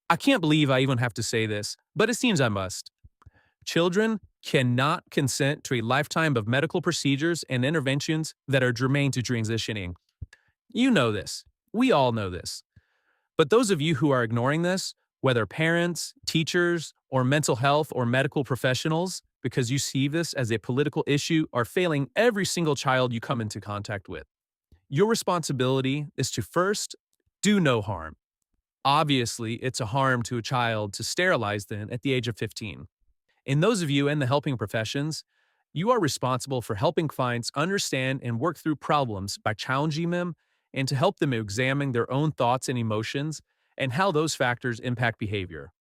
I can't believe I even have to say this, but it seems I must. Children cannot consent to a lifetime of medical procedures and interventions that are germane to transitioning. You know this. We all know this. But those of you who are ignoring this, whether parents, teachers, or mental health or medical professionals, because you see this as a political issue, are failing every single child you come into contact with. Your responsibility is to first do no harm. Obviously, it's a harm to a child to sterilize them at the age of 15. In those of you in the helping professions, you are responsible for helping clients understand and work through problems by challenging them and to help them examine their own thoughts and emotions and how those factors impact behavior.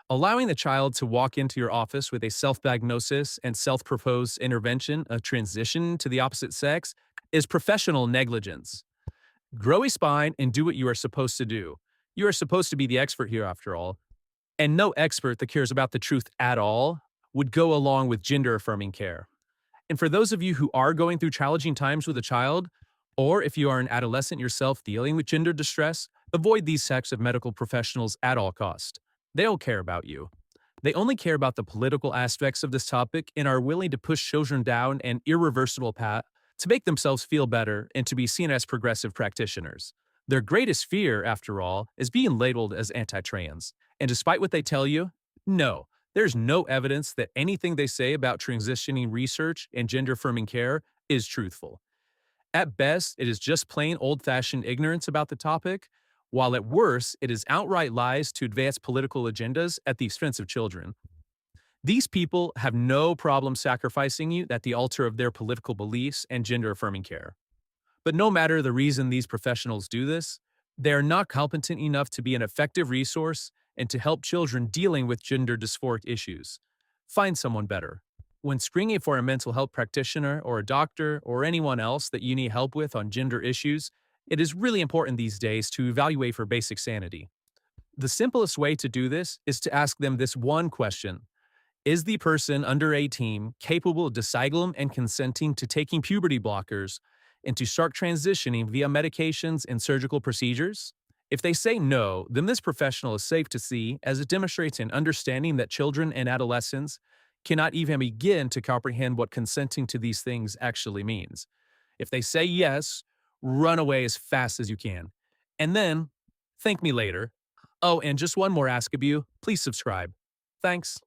Allowing the child to walk into your office with a self diagnosis and self proposed intervention, a transition to the opposite sex, is professional negligence. Grow a spine and do what you are supposed to do. You are supposed to be the expert here, after all. And no expert that cares about the truth at all would go along with gender affirming care. And for those of you who are going through challenging times with a child, or if you are an adolescent yourself dealing with gender distress, avoid these types of medical professionals at all cost. They don't care about you. They only care about the political aspects of this topic and are willing to push children down an irreversible path to make themselves feel better and to be seen as progressive practitioners. Their greatest fear, after all, is being labeled as anti-trans. And despite what they tell you, no, there's no evidence that anything they say about transitioning research and gender-affirming care is truthful. At best, it is just plain old-fashioned ignorance about the topic, while at worst, it is outright lies to advance political agendas at the expense of children. These people have no problem sacrificing you at the altar of their political beliefs and gender-affirming care. But no matter the reason these professionals do this, they are not competent enough to be an effective resource and to help children dealing with gender dysphoric issues. Find someone better. When screening for a mental health practitioner or a doctor or anyone else that you need help with on gender issues, it is really important these days to evaluate for basic sanity. The simplest way to do this is to ask them this one question. Is the person under 18 capable of deciding and consenting to taking puberty blockers and to start transitioning via medications and surgical procedures? If they say no, then this professional is safe to see as it demonstrates an understanding that children and adolescents cannot even begin to comprehend what consenting to these things actually means. If they say yes, run away as fast as you can. And then, thank me later. Oh, and just one more ask of you, please subscribe. Thanks.